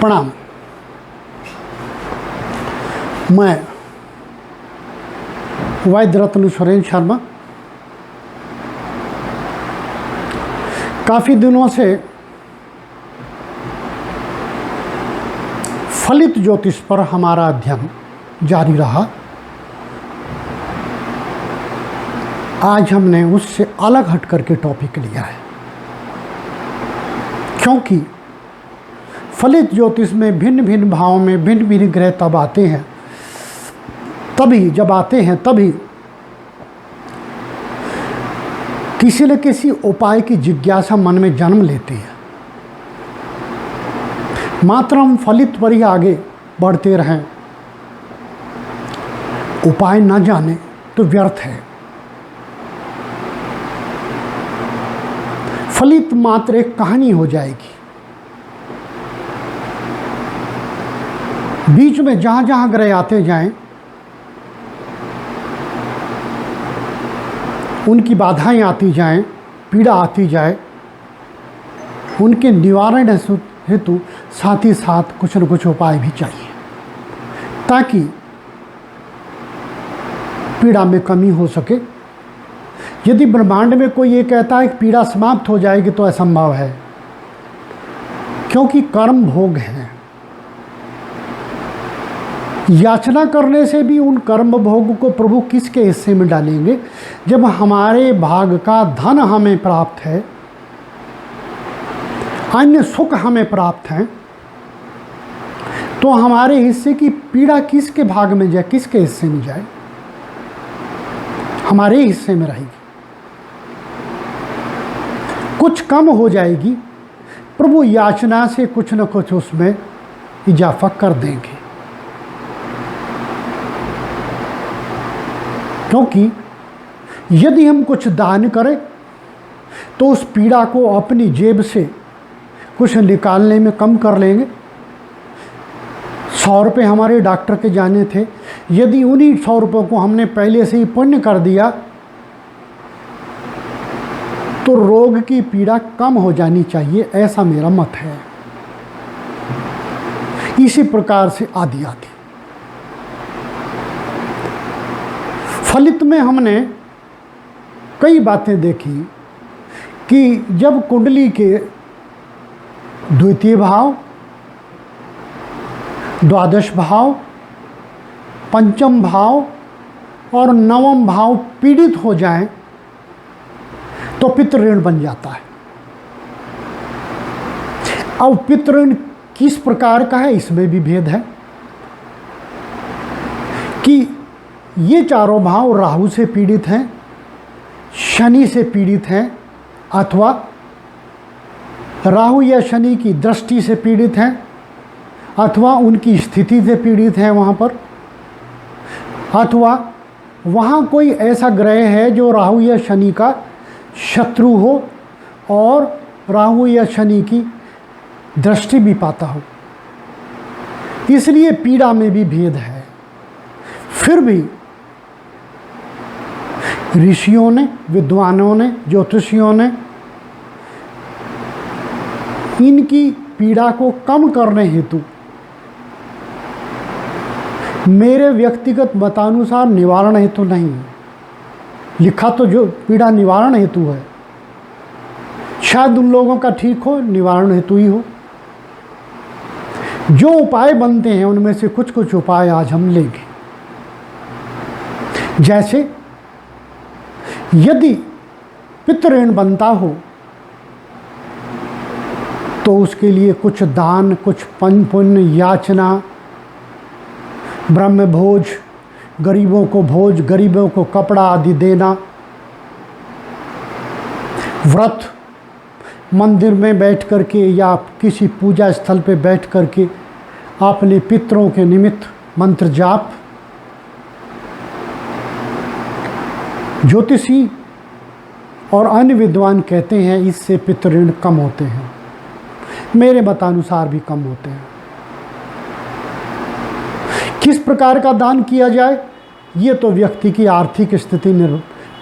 प्रणाम। मैं वैद्य रत्न सुरेंद्र शर्मा काफ़ी दिनों से फलित ज्योतिष पर हमारा अध्ययन जारी रहा। आज हमने उससे अलग हट करके टॉपिक लिया है, क्योंकि फलित ज्योतिष में भिन्न भिन्न भावों में भिन्न भिन्न ग्रह तब आते हैं, तभी किसी न किसी उपाय की जिज्ञासा मन में जन्म लेती है। मात्र हम फलित पर ही आगे बढ़ते रहें, उपाय न जाने तो व्यर्थ है। फलित मात्र एक कहानी हो जाएगी। बीच में जहाँ जहाँ ग्रह आते जाएं, उनकी बाधाएं आती जाएं, पीड़ा आती जाए, उनके निवारण हेतु साथ ही साथ कुछ न कुछ उपाय भी चाहिए, ताकि पीड़ा में कमी हो सके। यदि ब्रह्मांड में कोई ये कहता है कि पीड़ा समाप्त हो जाएगी तो असंभव है, क्योंकि कर्म भोग है। याचना करने से भी उन कर्म भोग को प्रभु किसके हिस्से में डालेंगे? जब हमारे भाग का धन हमें प्राप्त है, अन्य सुख हमें प्राप्त है, तो हमारे हिस्से की पीड़ा किसके भाग में जाए, किसके हिस्से में जाए? हमारे हिस्से में रहेगी, कुछ कम हो जाएगी। प्रभु याचना से कुछ न कुछ उसमें इजाफा कर देंगे, क्योंकि यदि हम कुछ दान करें तो उस पीड़ा को अपनी जेब से कुछ निकालने में कम कर लेंगे। 100 रुपये हमारे डॉक्टर के जाने थे, यदि उन्हीं 100 रुपयों को हमने पहले से ही पुण्य कर दिया तो रोग की पीड़ा कम हो जानी चाहिए, ऐसा मेरा मत है। इसी प्रकार से आदि आदि फलित में हमने कई बातें देखी कि जब कुंडली के द्वितीय भाव, द्वादश भाव, पंचम भाव और नवम भाव पीड़ित हो जाएं तो पितृऋण बन जाता है। अब पितृऋण किस प्रकार का है, इसमें भी भेद है कि ये चारों भाव राहु से पीड़ित हैं, शनि से पीड़ित हैं, अथवा राहु या शनि की दृष्टि से पीड़ित हैं, अथवा उनकी स्थिति से पीड़ित हैं वहाँ पर, अथवा वहाँ कोई ऐसा ग्रह है जो राहु या शनि का शत्रु हो और राहु या शनि की दृष्टि भी पाता हो। इसलिए पीड़ा में भी भेद है। फिर भी ऋषियों ने, विद्वानों ने, ज्योतिषियों ने इनकी पीड़ा को कम करने हेतु मेरे व्यक्तिगत मतानुसार निवारण हेतु नहीं है, लिखा तो जो पीड़ा निवारण हेतु है, शायद उन लोगों का ठीक हो, निवारण हेतु ही हो। जो उपाय बनते हैं उनमें से कुछ कुछ उपाय आज हम लेंगे। जैसे यदि पितृऋण बनता हो तो उसके लिए कुछ दान, कुछ पुण्य, याचना, ब्रह्म भोज, गरीबों को भोज, गरीबों को कपड़ा आदि देना, व्रत, मंदिर में बैठ करके या किसी पूजा स्थल पे बैठ करके अपने पितरों के निमित्त मंत्र जाप। ज्योतिषी और अन्य विद्वान कहते हैं इससे पितृऋण कम होते हैं, मेरे मतानुसार भी कम होते हैं। किस प्रकार का दान किया जाए, ये तो व्यक्ति की आर्थिक स्थिति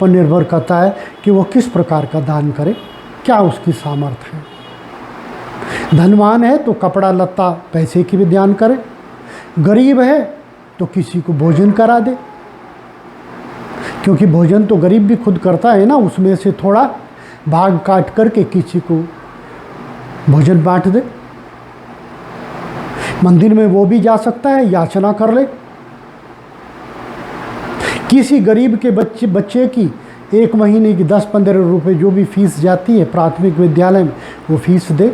पर निर्भर करता है कि वो किस प्रकार का दान करे, क्या उसकी सामर्थ्य है। धनवान है तो कपड़ा लत्ता पैसे की भी ध्यान करे, गरीब है तो किसी को भोजन करा दे, क्योंकि भोजन तो गरीब भी खुद करता है ना, उसमें से थोड़ा भाग काट करके किसी को भोजन बांट दे। मंदिर में वो भी जा सकता है, याचना कर ले। किसी गरीब के बच्चे की 1 महीने की 10-15 रुपए जो भी फीस जाती है प्राथमिक विद्यालय में, वो फीस दे।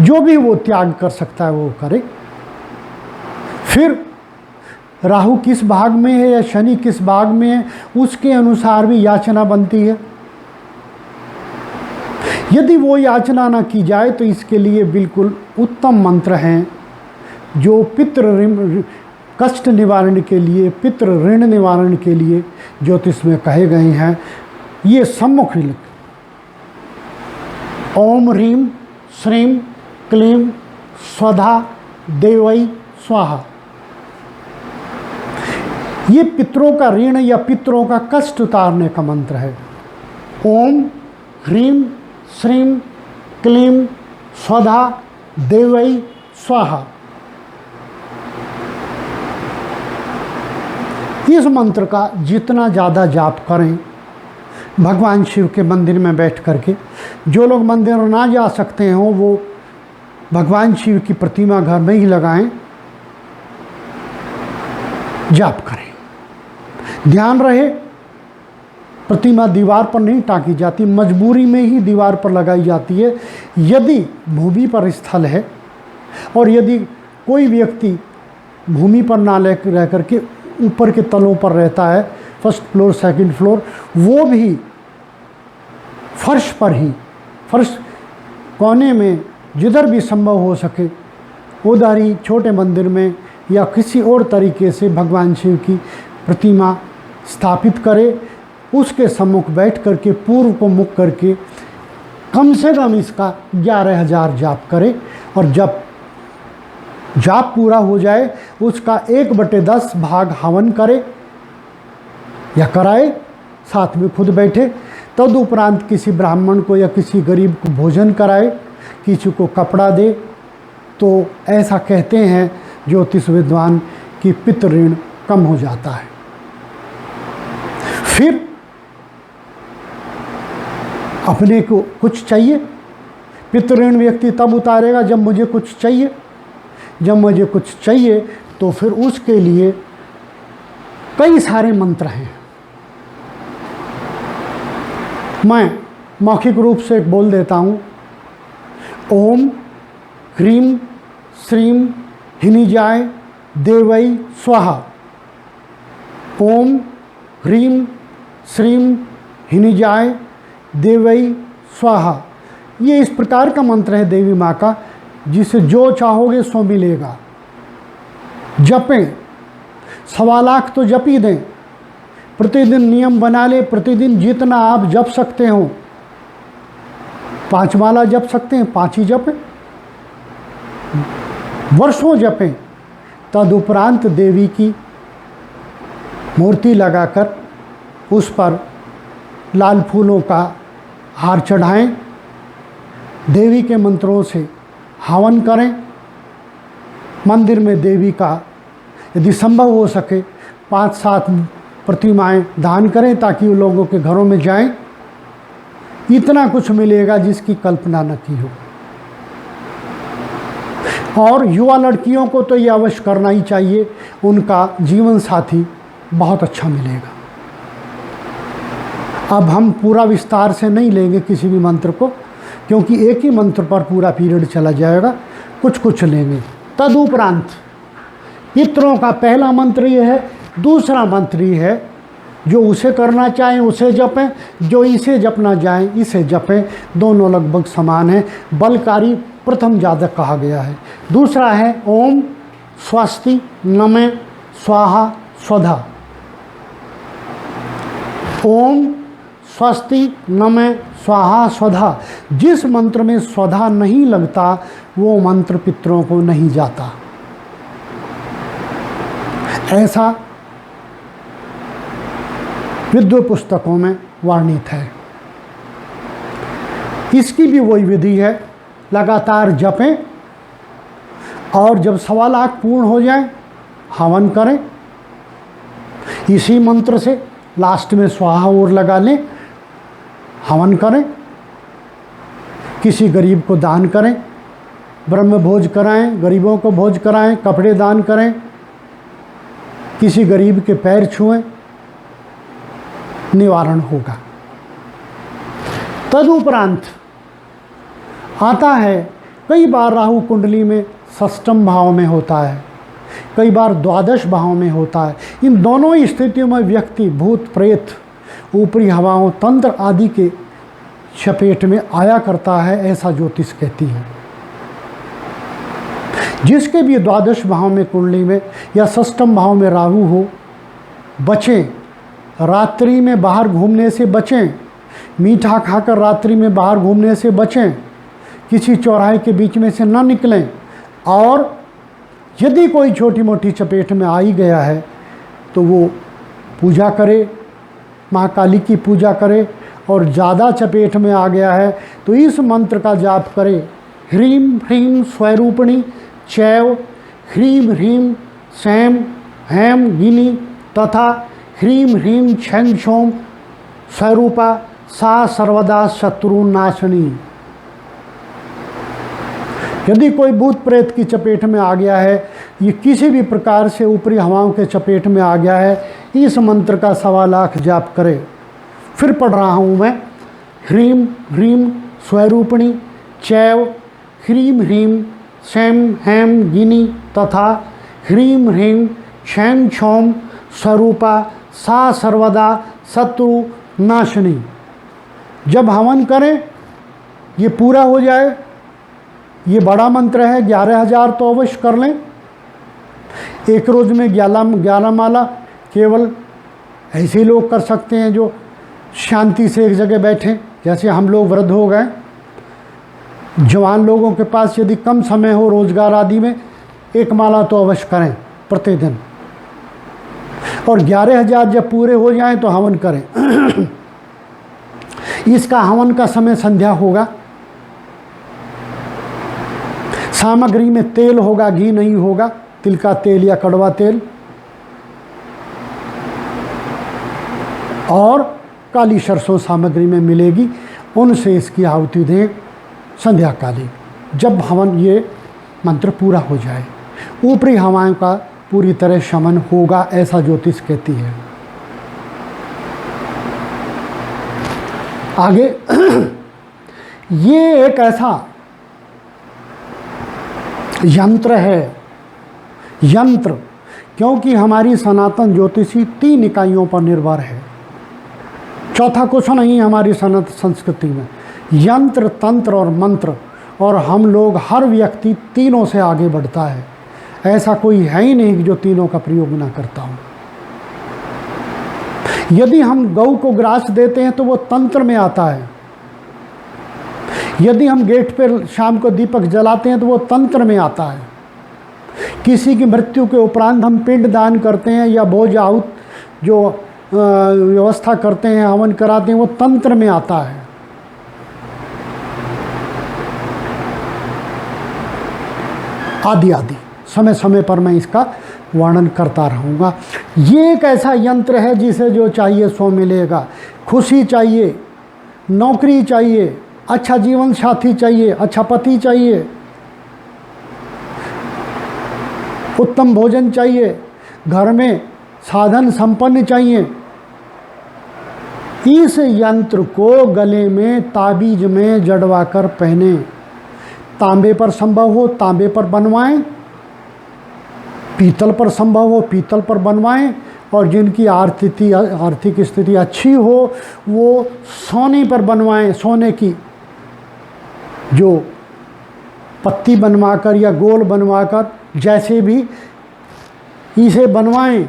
जो भी वो त्याग कर सकता है वो करे। फिर राहु किस भाग में है या शनि किस भाग में है, उसके अनुसार भी याचना बनती है। यदि वो याचना ना की जाए तो इसके लिए बिल्कुल उत्तम मंत्र हैं जो पितृ कष्ट निवारण के लिए, पितृ ऋण निवारण के लिए ज्योतिष में कहे गए हैं। ये सम्मुख लिख: ओम ह्रीं श्रीं क्लीं स्वधा देवै स्वाहा। ये पितरों का ऋण या पितरों का कष्ट उतारने का मंत्र है। ओम ह्रीं श्रीं क्लीं स्वधा देवै स्वाहा। इस मंत्र का जितना ज़्यादा जाप करें भगवान शिव के मंदिर में बैठ करके, जो लोग मंदिर ना जा सकते हों वो भगवान शिव की प्रतिमा घर में ही लगाएं, जाप करें। ध्यान रहे प्रतिमा दीवार पर नहीं टाँकी जाती, मजबूरी में ही दीवार पर लगाई जाती है। यदि भूमि पर स्थल है और यदि कोई व्यक्ति भूमि पर ना रह करके ऊपर के तलों पर रहता है, फर्स्ट फ्लोर सेकंड फ्लोर, वो भी फर्श पर ही, फर्श कोने में जिधर भी संभव हो सके उधर ही छोटे मंदिर में या किसी और तरीके से भगवान शिव की प्रतिमा स्थापित करे। उसके सम्मुख बैठ करके पूर्व को मुख करके कम से कम इसका 11,000 जाप करे, और जब जाप पूरा हो जाए उसका 1/10 भाग हवन करे या कराए, साथ में खुद बैठे। तदुपरांत किसी ब्राह्मण को या किसी गरीब को भोजन कराए, किसी को कपड़ा दे। तो ऐसा कहते हैं ज्योतिष विद्वान कि पितृ ऋण कम हो जाता है। फिर अपने को कुछ चाहिए, पितृ ऋण व्यक्ति तब उतारेगा जब मुझे कुछ चाहिए। जब मुझे कुछ चाहिए तो फिर उसके लिए कई सारे मंत्र हैं। मैं मौखिक रूप से बोल देता हूँ: ओम ह्रीं श्रीं हिनिजाय देवै स्वाहा। ओम ह्रीं श्रीं हिनिजाय देवै स्वाहा। ये इस प्रकार का मंत्र है देवी माँ का, जिसे जो चाहोगे सो मिलेगा। जपें, 1.25 लाख तो जप ही दें। प्रतिदिन नियम बना ले, प्रतिदिन जितना आप जप सकते हो, 5 माला जप सकते हैं, 5 ही जपें, वर्षों जपें। तदुपरांत देवी की मूर्ति लगाकर उस पर लाल फूलों का हार चढ़ाएं, देवी के मंत्रों से हवन करें। मंदिर में देवी का यदि संभव हो सके 5-7 प्रतिमाएं दान करें ताकि उन लोगों के घरों में जाएं। इतना कुछ मिलेगा जिसकी कल्पना न की हो। और युवा लड़कियों को तो ये अवश्य करना ही चाहिए, उनका जीवन साथी बहुत अच्छा मिलेगा। अब हम पूरा विस्तार से नहीं लेंगे किसी भी मंत्र को, क्योंकि एक ही मंत्र पर पूरा पीरियड चला जाएगा, कुछ कुछ लेंगे। तदुपरांत पितरों का पहला मंत्र ये है, दूसरा मंत्र ये है जो उसे करना चाहें उसे जपें, जो इसे जपना चाहें इसे जपें। दोनों लगभग समान हैं, बलकारी प्रथम ज़्यादा कहा गया है। दूसरा है ओम स्वस्ति नमः स्वाहा स्वधा। ओम स्वस्ति नमः स्वाहा स्वधा। जिस मंत्र में स्वधा नहीं लगता वो मंत्र पितरों को नहीं जाता, ऐसा विद्वत पुस्तकों में वर्णित है। इसकी भी वही विधि है लगातार जपें और जब 1.25 लाख पूर्ण हो जाए हवन करें। इसी मंत्र से लास्ट में स्वाहा और लगा लें, हवन करें। किसी गरीब को दान करें, ब्रह्म भोज कराएं, गरीबों को भोज कराएं, कपड़े दान करें, किसी गरीब के पैर छुएं, निवारण होगा। तदुपरांत आता है, कई बार राहु कुंडली में षष्ठम भाव में होता है, कई बार द्वादश भाव में होता है। इन दोनों ही स्थितियों में व्यक्ति भूत प्रेत, ऊपरी हवाओं, तंत्र आदि के चपेट में आया करता है, ऐसा ज्योतिष कहती है। जिसके भी द्वादश भाव में कुंडली में या षष्ठम भाव में राहु हो, बचें। रात्रि में बाहर घूमने से बचें, मीठा खाकर रात्रि में बाहर घूमने से बचें, किसी चौराहे के बीच में से न निकलें। और यदि कोई छोटी मोटी चपेट में आ ही गया है तो वो पूजा करे, महाकाली की पूजा करे। और ज़्यादा चपेट में आ गया है तो इस मंत्र का जाप करे, ह्रीं ह्रीं स्वरूपिणी चैव ह्रीं ह्रीं सैम हैम गिनी तथा ह्रीं ह्रीं छं छोम स्वरूपा सा सर्वदा शत्रुनाशिनी। यदि कोई भूत प्रेत की चपेट में आ गया है, ये किसी भी प्रकार से ऊपरी हवाओं के चपेट में आ गया है, इस मंत्र का 1.25 लाख जाप करे। फिर पढ़ रहा हूँ मैं, ह्रीं ह्रीं स्वरूपिणी चैव ह्रीं ह्रीं सैम हैम गिनी तथा ह्रीं ह्रीं क्षैं क्षौम स्वरूपा सा सर्वदा शत्रु नाशिनी। जब हवन करें ये पूरा हो जाए, ये बड़ा मंत्र है, 11,000 तो अवश्य कर लें। एक रोज़ में 11 माला केवल ऐसे लोग कर सकते हैं जो शांति से एक जगह बैठें, जैसे हम लोग वृद्ध हो गए। जवान लोगों के पास यदि कम समय हो रोजगार आदि में, 1 माला तो अवश्य करें प्रतिदिन। और 11,000 जब पूरे हो जाएं तो हवन करें। इसका हवन का समय संध्या होगा। सामग्री में तेल होगा, घी नहीं होगा, तिल का तेल या कड़वा तेल। और काली सरसों सामग्री में मिलेगी, उनसे इसकी आहुति दें संध्याकालीन, जब हवन ये मंत्र पूरा हो जाए। ऊपरी हवाओं का पूरी तरह शमन होगा, ऐसा ज्योतिष कहती है। आगे ये एक ऐसा यंत्र है, यंत्र, क्योंकि हमारी सनातन ज्योतिषी 3 इकाइयों पर निर्भर है। चौथा कुछ नहीं हमारी सनातन संस्कृति में, यंत्र, तंत्र और मंत्र। और हम लोग, हर व्यक्ति तीनों से आगे बढ़ता है। ऐसा कोई है ही नहीं जो तीनों का प्रयोग ना करता हो। यदि हम गौ को ग्रास देते हैं तो वो तंत्र में आता है। यदि हम गेट पर शाम को दीपक जलाते हैं तो वो तंत्र में आता है। किसी की मृत्यु के उपरांत हम पिंड दान करते हैं या भोज आहुत जो व्यवस्था करते हैं, हवन कराते हैं, वो तंत्र में आता है। आदि आदि समय समय पर मैं इसका वर्णन करता रहूँगा। ये एक ऐसा यंत्र है जिसे जो चाहिए सो मिलेगा। खुशी चाहिए, नौकरी चाहिए, अच्छा जीवन साथी चाहिए, अच्छा पति चाहिए, उत्तम भोजन चाहिए, घर में साधन संपन्न चाहिए। इस यंत्र को गले में ताबीज में जड़वा कर पहने। तांबे पर संभव हो तांबे पर बनवाएं, पीतल पर संभव हो पीतल पर बनवाएं, और जिनकी आर्थिक स्थिति अच्छी हो वो सोने पर बनवाएं। सोने की जो पत्ती बनवाकर या गोल बनवाकर, जैसे भी इसे बनवाएं।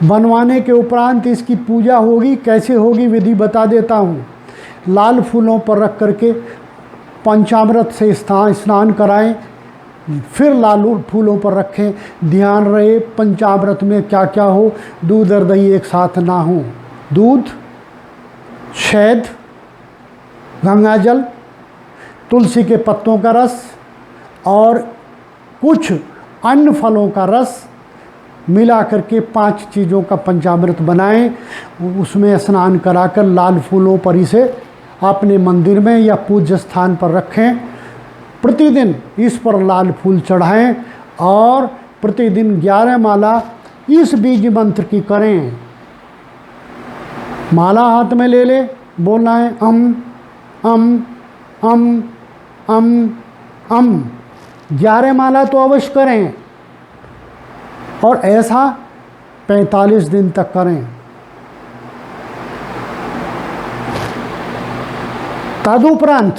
बनवाने के उपरांत इसकी पूजा होगी। कैसे होगी विधि बता देता हूँ। लाल फूलों पर रख करके पंचामृत से स्नान कराएं, फिर लाल फूलों पर रखें। ध्यान रहे पंचामृत में क्या क्या हो, दूध और दही एक साथ ना हो। दूध, शहद, गंगाजल, तुलसी के पत्तों का रस और कुछ अन्य फलों का रस मिला करके 5 चीज़ों का पंचामृत बनाएं, उसमें स्नान कराकर लाल फूलों पर इसे अपने मंदिर में या पूज्य स्थान पर रखें। प्रतिदिन इस पर लाल फूल चढ़ाएं और प्रतिदिन 11 माला इस बीज मंत्र की करें। माला हाथ में ले ले, बोलना है अम अम अम अम अम। 11 माला तो अवश्य करें और ऐसा 45 दिन तक करें। तदुपरांत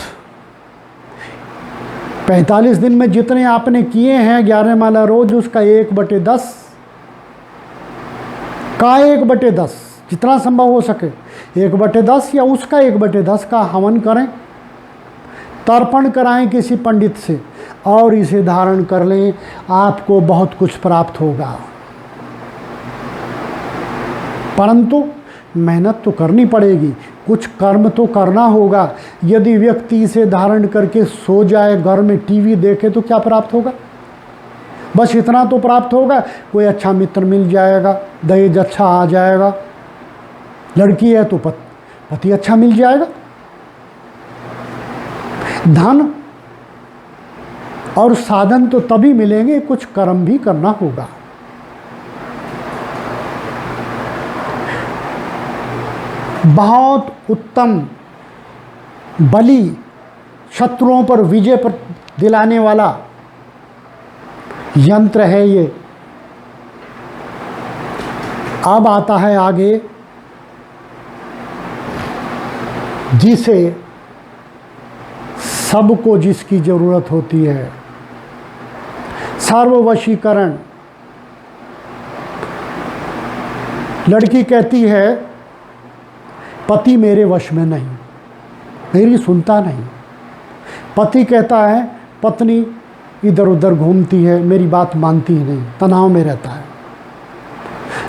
45 दिन में जितने आपने किए हैं 11 माला रोज, उसका 1/10 का 1/10 जितना संभव हो सके 1/10 या उसका 1/10 का हवन करें, तर्पण कराएं किसी पंडित से और इसे धारण कर लें। आपको बहुत कुछ प्राप्त होगा, परंतु मेहनत तो करनी पड़ेगी, कुछ कर्म तो करना होगा। यदि व्यक्ति इसे धारण करके सो जाए, घर में टीवी देखे, तो क्या प्राप्त होगा? बस इतना तो प्राप्त होगा, कोई अच्छा मित्र मिल जाएगा, दहेज अच्छा आ जाएगा, लड़की है तो पति अच्छा मिल जाएगा। धन और साधन तो तभी मिलेंगे, कुछ कर्म भी करना होगा। बहुत उत्तम बलि, शत्रुओं पर विजय पर दिलाने वाला यंत्र है ये। अब आता है आगे, जिसे सबको जिसकी जरूरत होती है, सर्ववशीकरण। लड़की कहती है पति मेरे वश में नहीं, मेरी सुनता नहीं। पति कहता है पत्नी इधर उधर घूमती है, मेरी बात मानती ही नहीं, तनाव में रहता है।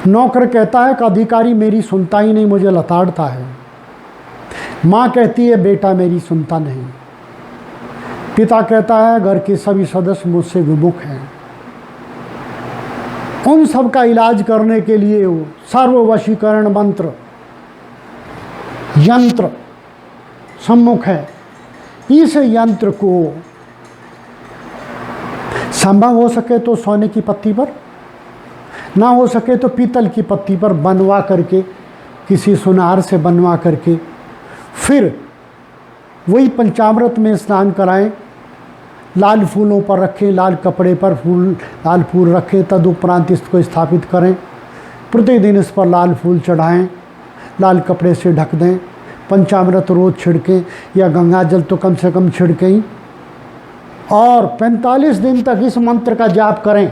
नौकर कहता है कि अधिकारी मेरी सुनता ही नहीं, मुझे लताड़ता है। माँ कहती है बेटा मेरी सुनता नहीं। पिता कहता है घर के सभी सदस्य मुझसे विमुख हैं। उन सब का इलाज करने के लिए वो सर्ववशीकरण मंत्र यंत्र सम्मुख है। इस यंत्र को संभव हो सके तो सोने की पत्ती पर, ना हो सके तो पीतल की पत्ती पर बनवा करके, किसी सुनार से बनवा करके, फिर वही पंचामृत में स्नान कराएं, लाल फूलों पर रखें, लाल कपड़े पर लाल फूल रखें, तदुपरांत इसको स्थापित करें। प्रतिदिन इस पर लाल फूल चढ़ाएं, लाल कपड़े से ढक दें, पंचामृत रोज छिड़कें या गंगा जल तो कम से कम छिड़कें और 45 दिन तक इस मंत्र का जाप करें।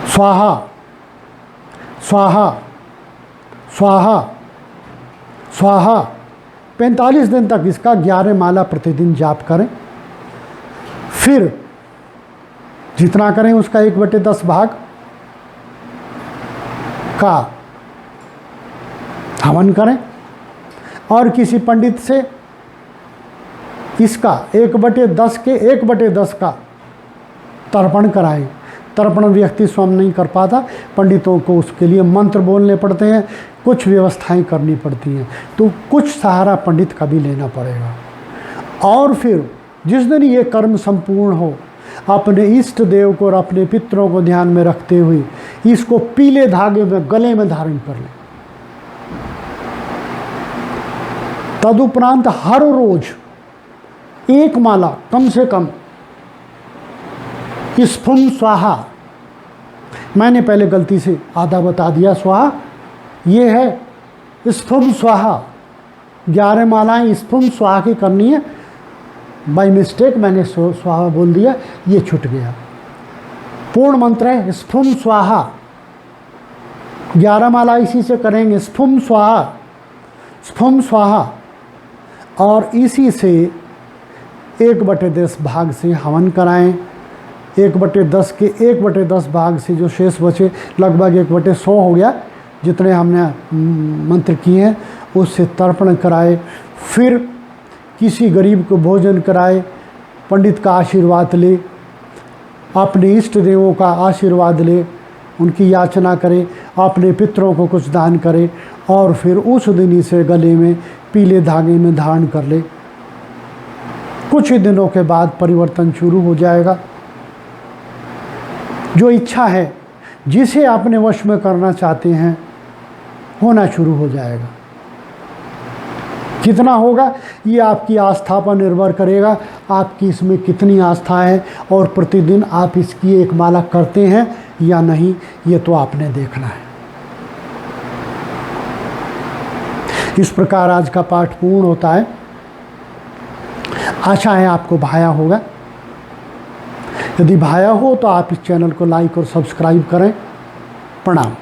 स्वाहा स्वाहा स्वाहा स्वाहा 45 दिन तक इसका 11 माला प्रतिदिन जाप करें। फिर जितना करें उसका 1/10 भाग का हवन करें और किसी पंडित से इसका 1/10 के 1/10 का तर्पण कराएं। तर्पण व्यक्ति स्वयं नहीं कर पाता, पंडितों को उसके लिए मंत्र बोलने पड़ते हैं, कुछ व्यवस्थाएं करनी पड़ती हैं, तो कुछ सहारा पंडित का भी लेना पड़ेगा। और फिर जिस दिन ये कर्म संपूर्ण हो, अपने इष्ट देव को और अपने पितरों को ध्यान में रखते हुए इसको पीले धागे में गले में धारण कर लें। तदुपरांत हर रोज 1 माला कम से कम स्फुम स्वाहा, मैंने पहले गलती से आधा बता दिया, स्वाहा ये है स्फुम स्वाहा। 11 मालाएं स्फुम स्वाहा की करनी है, बाई मिस्टेक मैंने स्वाहा बोल दिया, ये छूट गया। पूर्ण मंत्र है स्फुम स्वाहा। 11 माला इसी से करेंगे, स्फुम स्वाहा स्फुम स्वाहा। और इसी से 1/10 भाग से हवन कराएं। 1/10 के 1/10 भाग से जो शेष बचे, लगभग 1/100 हो गया, जितने हमने मंत्र किए हैं उससे तर्पण कराए। फिर किसी गरीब को भोजन कराए, पंडित का आशीर्वाद ले, अपने इष्ट देवों का आशीर्वाद ले, उनकी याचना करे, अपने पितरों को कुछ दान करे और फिर उस दिन इसे गले में पीले धागे में धारण कर ले। कुछ ही दिनों के बाद परिवर्तन शुरू हो जाएगा। जो इच्छा है, जिसे अपने वश में करना चाहते हैं, होना शुरू हो जाएगा। कितना होगा ये आपकी आस्था पर निर्भर करेगा, आपकी इसमें कितनी आस्था है और प्रतिदिन आप इसकी एक माला करते हैं या नहीं, ये तो आपने देखना है। इस प्रकार आज का पाठ पूर्ण होता है। आशा है आपको भाया होगा। यदि भाया हो तो आप इस चैनल को लाइक और सब्सक्राइब करें। प्रणाम।